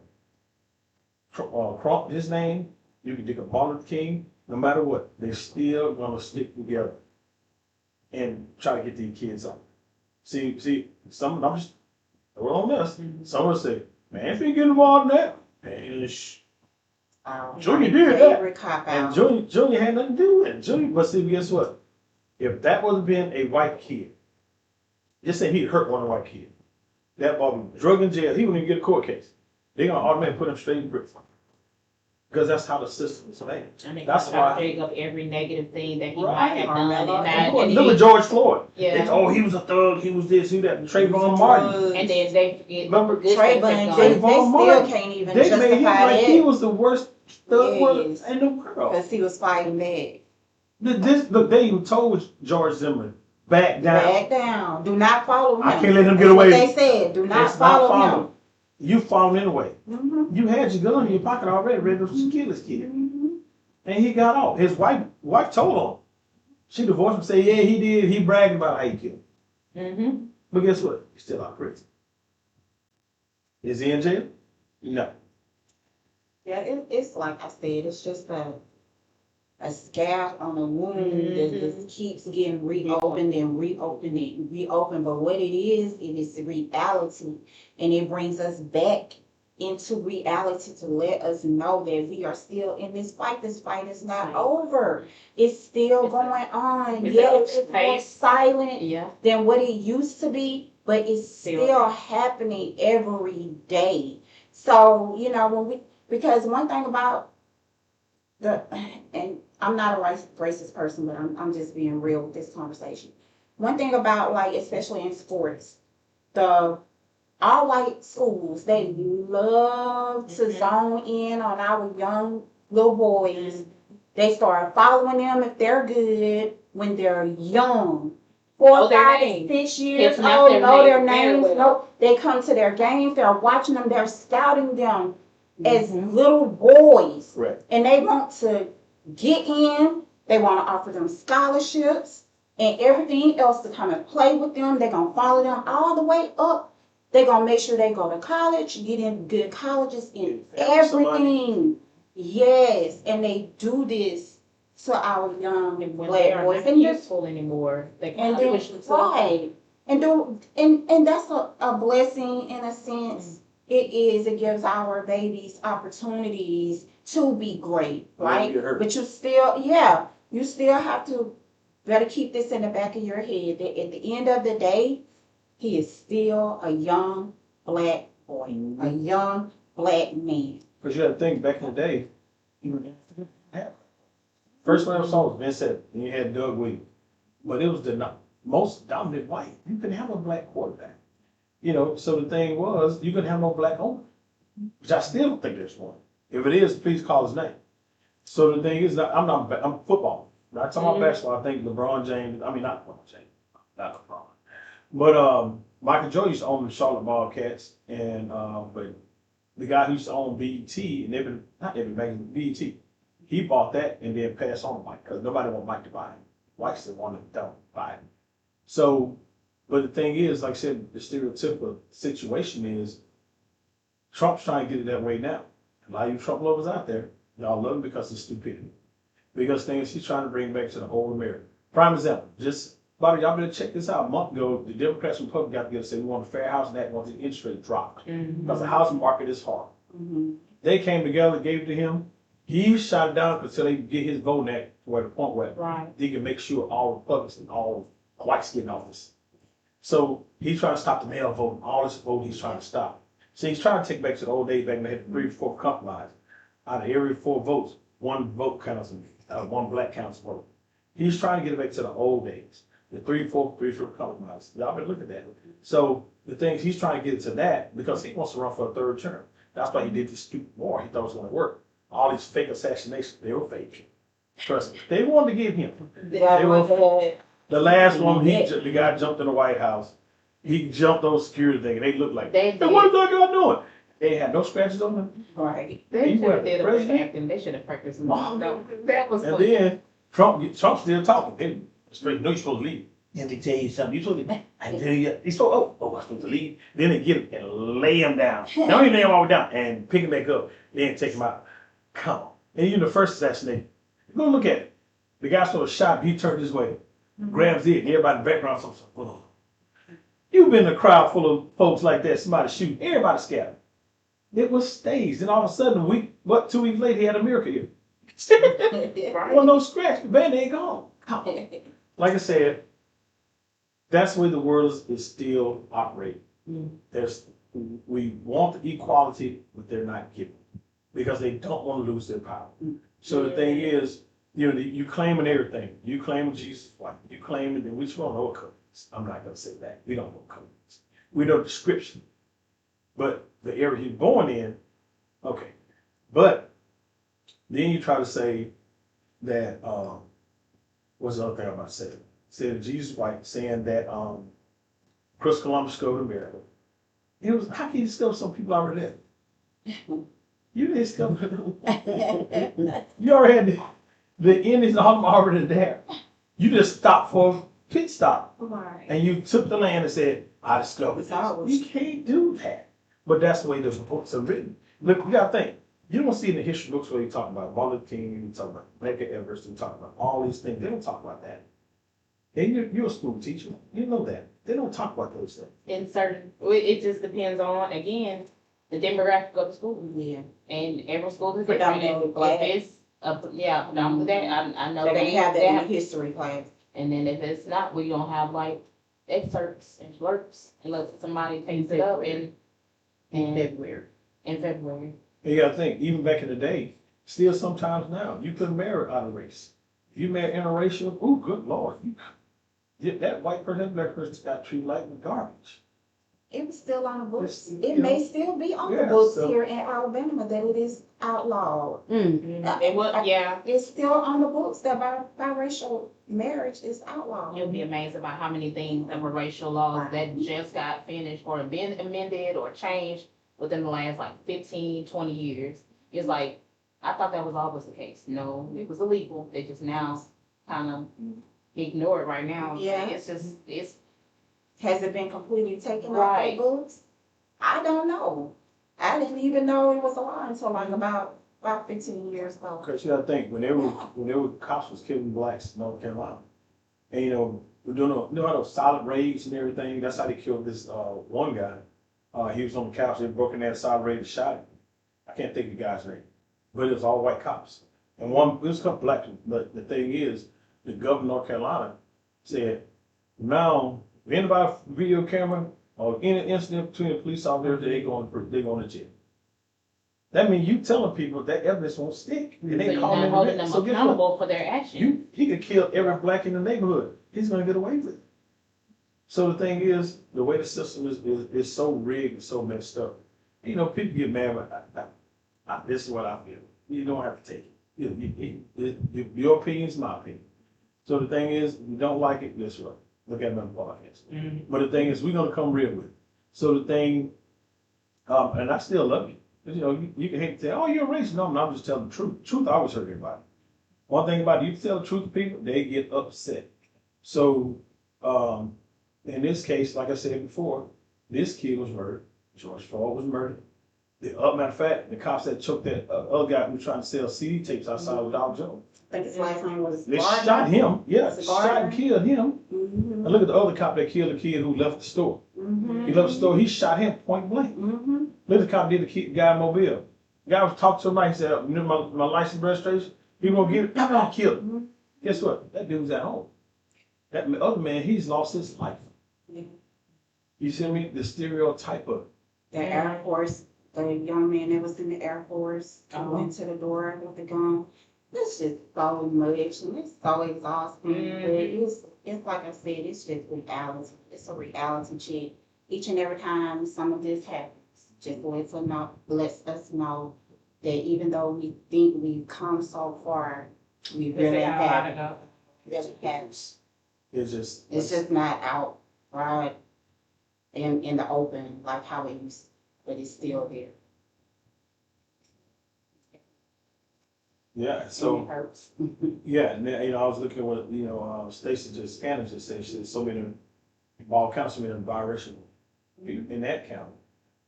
Crump, his name, you can take a Martin Luther King, no matter what, they're still going to stick together and try to get these kids on. See, some of them just throw it on us. Some will say, man, if you get involved in that, man, Junior did that. Favorite cop And out. Junior had nothing to do with it. Junior, but see, guess what? If that wasn't been a white kid, just say he'd hurt one of the white kids, that boy would be drug in jail. He wouldn't even get a court case. they're gonna automatically put him straight in prison. Because that's how the system is made. And they That's try to why. dig up every negative thing that he Right. might have done. Look at George Floyd. Yeah. Oh, he was a thug. He was this. He that. Trayvon Martin. And then they forget. Remember Trayvon, Trayvon they still Martin. can't even They made him justify like it he was the worst thug Yes. in the world. because he was fighting back. Look, they even told George Zimmerman, back down. Back down. Do not follow him. I can't let him get That's away. What they said. Do not It's follow him. follow. You followed anyway. Mm-hmm. You had your gun in your pocket already, ready to kill this kid. And he got off. His wife told him. She divorced him, said, yeah, he did. He bragged about how he killed him. But guess what? He's still out of prison. Is he in jail? No. Yeah, it's like I said, it's just a scab on a wound that just keeps getting reopened and reopened and reopened. But what it is reality. And it brings us back into reality to let us know that we are still in this fight. This fight is not over. It's still going on. It's more silent than what it used to be, but it's still happening every day. So, because one thing about and I'm not a racist person, but I'm just being real with this conversation. One thing about, like, especially in sports, the all white schools, they love to zone in on our young little boys. They start following them if they're good when they're young. 4, 5, 6 years old, know their names. They come to their games, they're watching them, they're scouting them as little boys. Right. And they want to get in, they want to offer them scholarships and everything else to come and play with them. They're going to follow them all the way up. They're going to make sure they go to college, get in good colleges and everything. Yes, and they do this to our young black boys. And useful anymore. They and then, right. And that's a blessing in a sense. It is. It gives our babies opportunities to be great, right? But you still have to better keep this in the back of your head that at the end of the day, he is still a young black boy, a young black man. Because you got to think, back in the day, first one I saw was Vincent, and you had Doug Williams. But it was the most dominant white. You couldn't have a black quarterback. So the thing was, you couldn't have no black owner. Which I still don't think there's one. If it is, please call his name. So the thing is, I'm football. Not talking about basketball. I think LeBron James, not LeBron James, not LeBron. But Michael Jordan used to own the Charlotte Bobcats, and but the guy who used to own BET, and BET, he bought that and then passed on to Mike, because nobody wanted Mike to buy it. Mike still wanted to buy it. So, but the thing is, like I said, the stereotypical situation is Trump's trying to get it that way now. A lot of you Trump lovers out there, y'all love him because of stupidity. Because things he's trying to bring back to the old America. Prime example, Bobby, y'all better check this out. A month ago, the Democrats and Republicans got together and said we want a fair housing act, we want the interest rate dropped. Because the housing market is hard. They came together, gave it to him. He shot it down until they get his vote at where the point where they can make sure all Republicans and all whites get in office. So he's trying to stop the mail vote, all this vote he's trying to stop. So he's trying to take back to the old days back when they had 3-4 compromise. Out of every 4 votes, 1 vote counts, 1 black counts vote. He's trying to get it back to the old days. The 3-4 compromise. Y'all better look at that. So the thing is, he's trying to get it to that because he wants to run for a 3rd term. That's why he did this stupid war. He thought it was going to work. All these fake assassinations, they were fake. Trust me. They wanted to get him. The last one, the guy jumped in the White House. He jumped those security thing, and they looked like, hey, what is that guy doing? They had no scratches on them. Right. They should have did a way acting. They should have practiced more. That was and then Trump still talking. Hey, straight, no, you're supposed to leave. Let me tell you something. You supposed to I tell you. He's so, I'm supposed to leave. Then they get him and lay him down. Don't even lay him all the way down and pick him back up. Then take him out. Come on. And you know, the first assassination. Go look at it. The guy sort of shot, he turned his way, grabs it, and everybody in the background, so, you've been in a crowd full of folks like that, somebody shooting, everybody scattered. It was staged, and all of a sudden, 2 weeks later, he had a miracle here. Well, no scratch, the Band-Aid gone. Like I said, that's where the world is still operating. There's we want the equality, but they're not giving it because they don't want to lose their power. So the thing is, you know, you claiming everything. You claiming Jesus white. You claiming that we just don't know what color it is. I'm not gonna say that. We don't know what color it is. We know the description. But the area he's born in, okay. But then you try to say that what's the other thing I'm about to say? Say that Jesus white, saying that Chris Columbus go to America. It was how can you discover some people already there? You didn't discover you already had the Indians already there. You just stopped for a pit stop. Right. And you took the land and said, I discovered this. You can't do that. But that's the way the books are written. Look, you gotta think. You don't see in the history books where you talk about Martin Luther King, you talk about Medgar Evers, you talk about all these things. They don't talk about that. And you're a school teacher. You know that. They don't talk about those things. In certain, it just depends on, again, the demographic of the school. Yeah. And every school is different. Predominantly And black. if it's, predominantly that, I know They're gonna they have that in have. the history class. And then if it's not, we don't have like excerpts and blurts unless somebody takes it up in February. In February. And you gotta think, even back in the day, still sometimes now, you couldn't marry out of race. If you marry interracial, oh, good Lord. That white person, that black person got treated like garbage. It was still on the books. It's, It you may know, still be on yeah, the books so- here in Alabama that it is outlawed. It was, yeah. It's still on the books that biracial marriage is outlawed. You'll be amazed about how many things that were racial laws that just got finished or been amended or changed within the last like 15, 20 years. It's like, I thought that was always the case. No, it was illegal. They just now kind of ignore it right now. Yeah. It's Has it been completely taken off Right. the books? I don't know. I didn't even know it was a law until like about 15 years ago. Because you gotta think, whenever cops was killing blacks in North Carolina, and you know, we're doing how those solid raids and everything, that's how they killed this one guy. He was on the couch, they broke in that solid raid and shot him. I can't think of the guy's name. But it was all white cops. And it was a couple black people. But the thing is, the governor of North Carolina said, now, if anybody video camera or any incident between the police officers, they're going to jail. That means you telling people that evidence won't stick. And so they you're call not him holding them so guess what? accountable for their actions. He could kill every black in the neighborhood. He's gonna get away with it. So the thing is, the way the system is so rigged and so messed up. You know, people get mad, but this is what I feel. You don't have to take it. Your opinion is my opinion. So the thing is, if you don't like it, guess what? Look at another podcast. But the thing is, we're gonna come real with it. So the thing, and I still love you. You know, you can hate to say, oh, you're racist. No, I'm just telling the truth. Truth always hurt everybody. One thing about it, you tell the truth to people, they get upset. So, in this case, like I said before, this kid was murdered. George Floyd was murdered. Matter of fact, the cops that choked that other guy who was trying to sell CD tapes outside of Dollar Joe. I think his last name was They Gardner. shot him. Yeah, Was it shot and Gardner? killed him. Mm-hmm. And look at the other cop that killed the kid who left the store. Mm-hmm. He left the store. He shot him point blank. Mm-hmm. Look at the cop did the guy in Mobile. The guy was talking to him. He said, you know my license registration? He won't give it. I'm gonna kill him. Mm-hmm. Guess what? That dude's at home. That other man, he's lost his life. Yeah. You see me? The stereotype of The Air Force, the young man that was in the Air Force, went to the door with the gun. It's just so much and it's so exhausting. But it's like I said, it's just reality. It's a reality check. Each and every time some of this happens, just lets us know that even though we think we've come so far, we really haven't. Really haven't. it's It's just not out right in the open like how it used, but it's still there. yeah. And it So hurts. yeah, and then, you know, I was looking at what Stacey just Scanner just said. She said so many all counts, so many biracial in that county.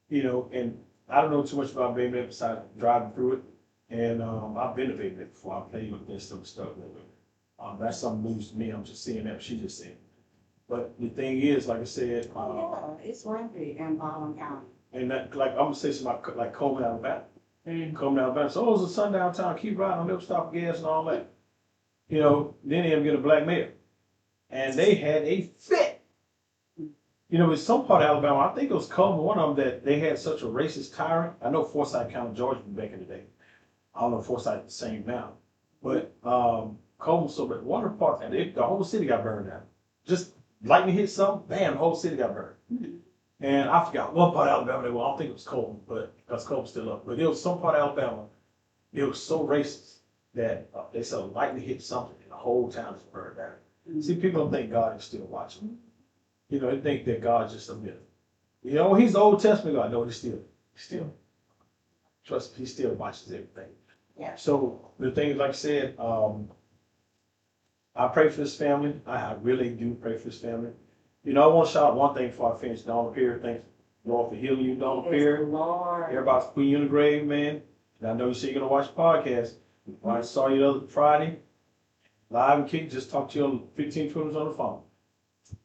You know, and I don't know too much about Bay Minette besides driving through it. And I've been to Bay Minette before. I played with this stuff. That's something news to me. I'm just seeing that she just said. But the thing is, like I said, Yeah, it's rampant in Baldwin County. and that, like I'm gonna say something like Coleman, Alabama. Coleman, Alabama. So it's a sundown town. Keep riding. I'll never stop for gas and all that. You know, then they get a black mayor, and they had a fit. You You know, in some part of Alabama, I think it was Coleman, one of them, that they had such a racist tyrant. I know Forsyth County, Georgia, back in the day. I don't know if Forsyth is the same now, but Coleman. So, but one of the parts, and the whole city got burned down. Just lightning hit something, bam, the whole city got burned. And I forgot what part of Alabama they were. I don't think it was Coleman, but because Coleman's still up. But it was some part of Alabama. It was so racist that they said lightning hit something, and the whole town is burned down. See, people don't think God is still watching. You know, they think that God's just a myth. You know, he's the Old Testament God. No, he's still, trust me, he still watches everything. Yeah. So the thing, like I said, I pray for this family. I really do pray for this family. You know, I want to shout out one thing before I finish. Dawn Perry, thanks, Lord, for healing you, Dawn Perry. Lord. Everybody's putting you in the grave, man. And I know you say you're going to watch the podcast. I saw you the other Friday, live and kick, just talked to you on 15 minutes on the phone.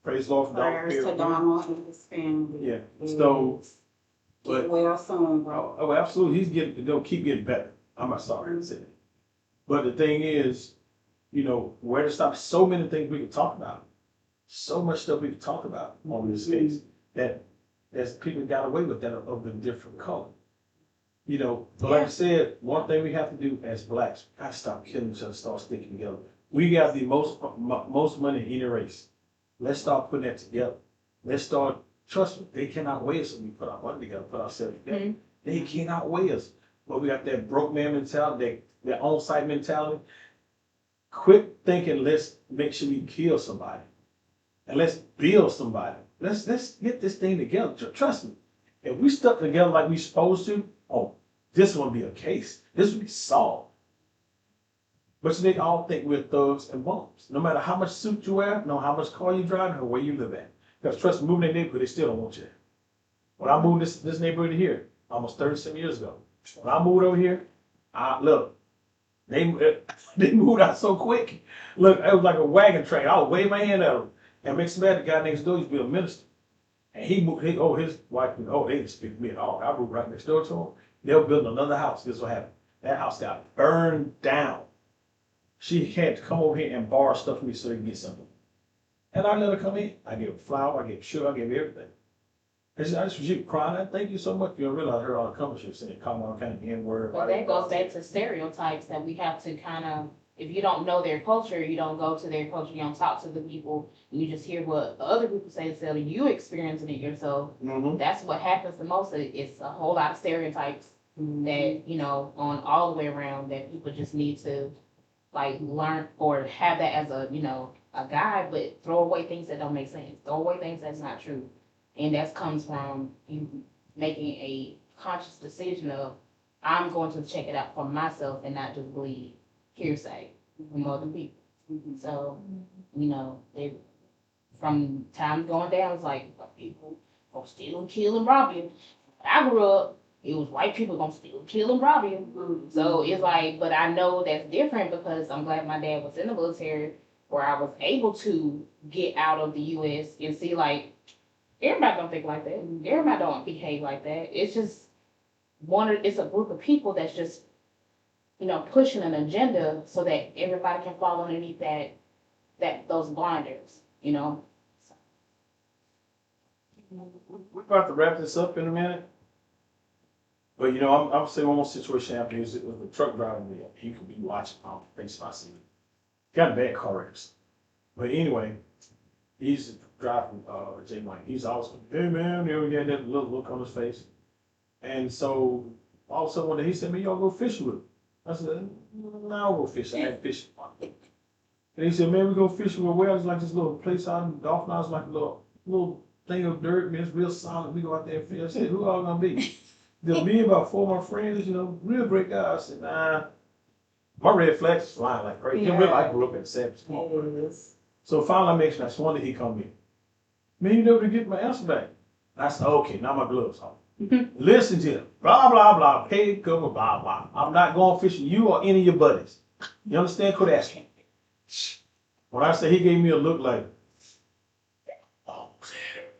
Praise the Lord for Dawn Prayers Perry. to Donald and his family. Yeah. So, Get well soon, bro. oh, absolutely. They'll keep getting better. I'm not sorry to say that. But the thing is, you know, where to stop? So many things we can talk about. So much stuff we can talk about on this case that as people got away with that of a different color. You know, but like I said, one thing we have to do as blacks, we got to stop killing each other, start sticking together. We got the most money in any race. Let's start putting that together. Let's start, trust me, they cannot weigh us if we put our money together, put ourselves together. They cannot weigh us. But we got that broke man mentality, that on-site mentality. Quit thinking, let's make sure we kill somebody. And let's build somebody. Let's get this thing together. Trust me. If we stuck together like we supposed to, oh, this won't be a case. This will be solved. But they all think we're thugs and bums. No matter how much suit you wear, no how much car you drive, or where you live at. Because trust me, moving their neighborhood, they still don't want you. When I moved this neighborhood here, almost 37 years ago, when I moved over here, look, they moved out so quick. Look, it was like a wagon train. I would wave my hand at them. And makes me mad, the guy next door used to be a minister. And he moved, his wife, they didn't speak to me at all. I moved right next door to him. They were building another house. This is what happened. That house got burned down. She had to come over here and borrow stuff from me so they could get something. And I let her come in. I gave her flour, I gave her sugar, I gave her everything. And I just was crying. Thank you so much. You don't realize I heard all the comments she was saying, come on, kind of N-word. But that goes back to stereotypes that we have to kind of, if you don't know their culture, you don't go to their culture, you don't talk to the people, you just hear what the other people say instead of you experiencing it yourself. That's what happens the most. It's a whole lot of stereotypes that, you know, on all the way around that people just need to like learn or have that as a, you know, a guide, but throw away things that don't make sense. Throw away things that's not true. And that comes from you making a conscious decision of, I'm going to check it out for myself and not just believe hearsay from other people. So, you know, from time going down, it's like people gonna steal and kill and rob you. I grew up, it was white people gonna steal and kill and rob you. So it's like, but I know that's different because I'm glad my dad was in the military where I was able to get out of the U.S. and see like, everybody don't think like that. Everybody don't behave like that. It's just it's a group of people that's just, you know, pushing an agenda so that everybody can fall underneath those blinders, you know. We're about to wrap this up in a minute. But, you know, I'm saying one more situation happened. It was a truck driver there. He could be watching. I don't think so. I see it. Got a bad car wrecks. But anyway, he's driving J. Mike. He's always, hey, man, you know, he had that little look on his face. And so all of a sudden one day he said, man, y'all go fishing with him. I said, no, I'll go fishing. I ain't fishing. And he said, man, we go fishing with whales, like this little place out in Dolphin House, like a little thing of dirt, man, it's real solid. We go out there and fish. I said, who all gonna be? There'll be about 4 of my friends, you know, real great guys. I said, nah. My red flags is flying like crazy. Yeah. I grew up in the 70s. So finally I mentioned, that's one day he come in. Man, you never get my answer back. I said, okay, now my gloves off. Listen to him. Blah, blah, blah. Pay cover, blah, blah. I'm not going fishing you or any of your buddies. You understand? Quit asking. When I say he gave me a look like, oh,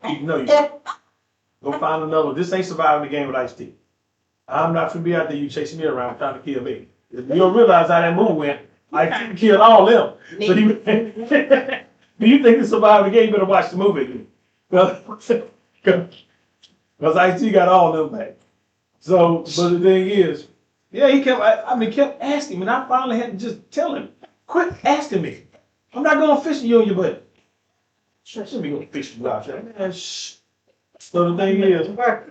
no, you go find another one. This ain't surviving the game with Ice T. I'm not gonna be out there you chasing me around trying to kill me. You don't realize how that move went. Ice T killed all them. So do you think to survive the game, you better watch the movie. Because IT got all them back. So, but the thing is, yeah, he kept, kept asking me, and I finally had to just tell him, quit asking me. I'm not going fishing you on your butt. Shouldn't be going fishing out there, man. Shh. So the thing is, but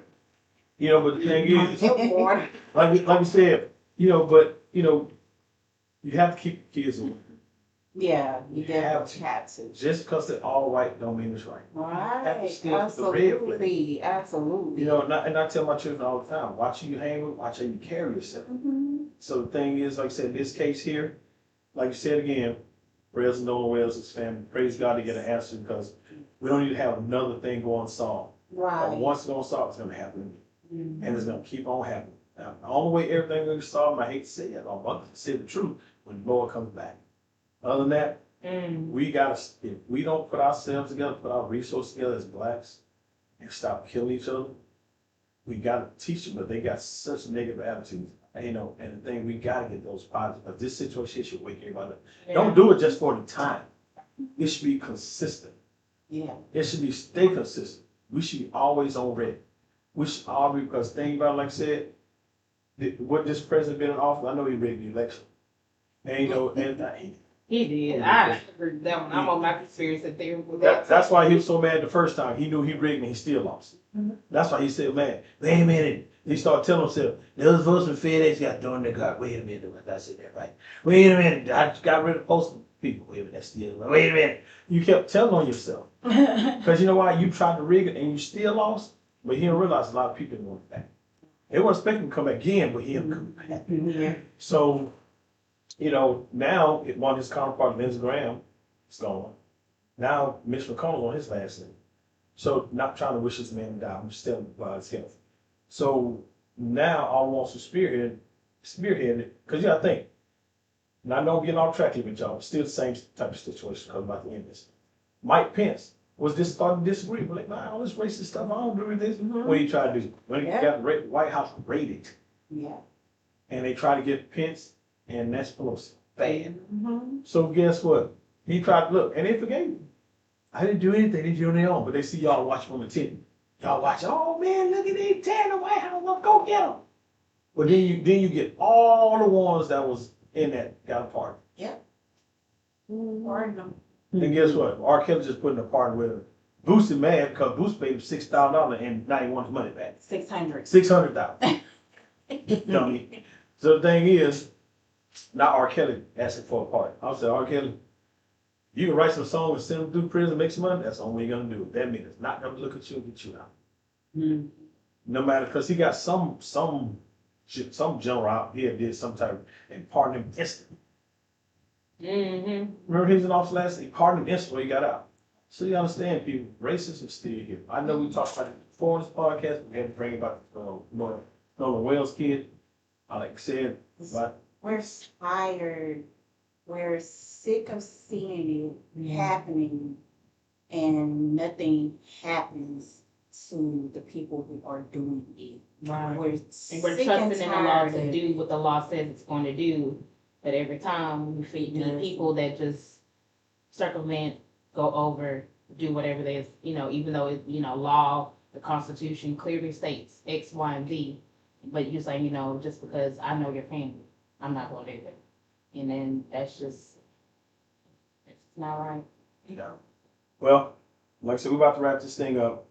the thing is, like you said, you have to keep the kids away. Yeah, you definitely have to. Just because they're all white don't mean it's right. Right, Absolutely. absolutely. And I tell my children all the time, watch who you hang with, watch how you carry yourself. So the thing is, like I said, this case here, like you said again, President Nolan Wells' family, praise God to get an answer because we don't need to have another thing going solved. Right. Once it's going to solve, it's going to happen. And it's going to keep on happening. Now, the only way everything's going to solve, and I hate to say it, I'm about to say the truth, when the Lord comes back. Other than that, we gotta, if we don't put ourselves together, put our resources together as blacks and stop killing each other, we gotta teach them, but they got such negative attitudes, and the thing, we gotta get those positive, but this situation should wake everybody up. Yeah. Don't do it just for the time. It should be consistent. Yeah. It should be stay consistent. We should be always on ready. We should always, because think about it, like I said, what this president been in office, I know he rigged the election. And he did. I agree with that one. I'm on my conspiracy theory. That's why he was so mad the first time. He knew he rigged and he still lost. That's why he said, man, wait a minute. He started telling himself, those votes from FedEx got thrown in the gut. Wait a minute. I said that right. Wait a minute. I got rid of postal people. Wait a minute. That's still. Wait a minute. You kept telling on yourself. Because you know why? You tried to rig it and you still lost. But he didn't realize a lot of people didn't want back. They weren't expecting him to come back again, but he didn't come back. Yeah. So, now one of his counterparts, Lindsey Graham, is gone. Now Mitch McConnell's on his last name. So not trying to wish this man to die, I'm just telling him about his health. So now all wants to spearhead it, because you gotta think, and I know I'm getting off track here with y'all, but still the same type of situation because about the end of this. Mike Pence was just starting to disagree. We're like, nah, all this racist stuff, I don't agree with this. What he tried to do? When he got the White House raided. Yeah. And they tried to get Pence and Nancy Pelosi banned. So guess what? He tried to look, and they forgave him. I didn't do anything, they did on their own, but they see y'all watch from the TV. Y'all watch, oh man, look at they tearing the White House up, go get them. But then you get all the ones that was in that got a party. Yep. And guess what? R. Kelly just put in a party with her. Boosie mad because Boosie paid him $6,000 and now he wants his money back. $600,000. Dummy. So the thing is, not R. Kelly asking for a party. I'll say, R. Kelly, you can write some songs and send them through prison and make some money. That's the only way you're gonna do it. That means it's not gonna look at you and get you out. No matter, because he got some general out here did some type of, and pardoned him instantly. Remember he was in office last, he pardoned him instantly when he got out. So you understand, people, racism is still here. I know we talked about it before on this podcast, but we had to bring about Nolan Wells kid. Like I said, but we're tired. We're sick of seeing it happening, and nothing happens to the people who are doing it. Right. We're trusting in the law to do what the law says it's going to do, but every time we feed people that just circumvent, go over, do whatever they, even though it, law, the Constitution clearly states X, Y, and Z, but you're saying, just because I know your family, I'm not going to do it. And then that's just, it's not right. Yeah. Well, like I said, we're about to wrap this thing up.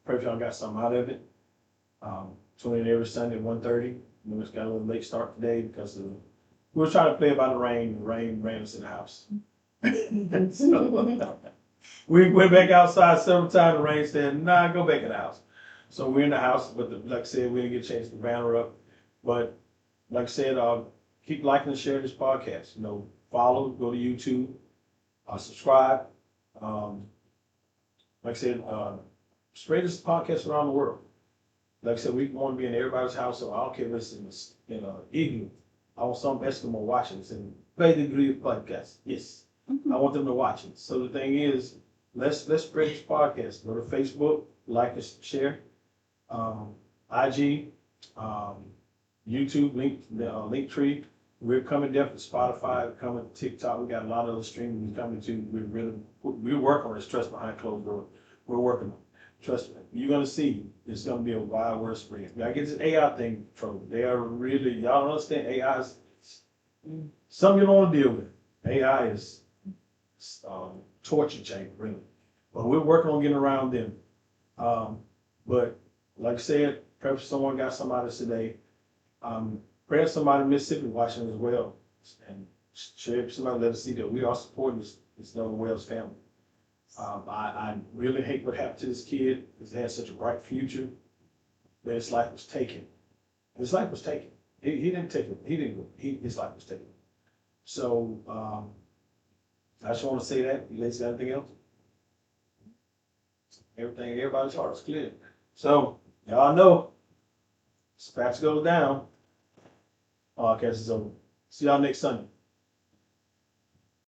Pray y'all got something out of it. Tune in every Sunday at 1:30. We just got a little late start today because we were trying to play by the rain. The rain ran us in the house. So, we went back outside several times. The rain said, nah, go back in the house. So we're in the house, but like I said, we didn't get a chance to banner up. But like I said, keep liking and sharing this podcast. Follow, go to YouTube, subscribe. Like I said, spread this podcast around the world. Like I said, we want to be in everybody's house, so I don't care if it's in an igloo. I want some Eskimo watching this and play the Degree podcast. Yes, I want them to watch it. So the thing is, let's spread this podcast. Go to Facebook, like and share. IG, YouTube, Linktree. We're coming definitely Spotify, we're coming to TikTok. We got a lot of other streaming coming too. We're working on this trust behind closed doors. We're working on it. Trust me. You're gonna see it's gonna be a wild word spread. We gotta get this AI thing controlled. They are really, y'all don't understand AI is something you don't want to deal with. AI is torture chamber, really. But we're working on getting around them. But like I said, perhaps someone got somebody today. Perhaps somebody in Mississippi watching as well. And share somebody let us see that we are supporting this Nolan Wells family. I really hate what happened to this kid because he had such a bright future, but his life was taken. His life was taken. He didn't take it. He didn't go. His life was taken. So I just want to say that. You ladies got anything else? Everybody's heart is clear. So y'all know, dispatch goes down. Podcast is over. See y'all next Sunday.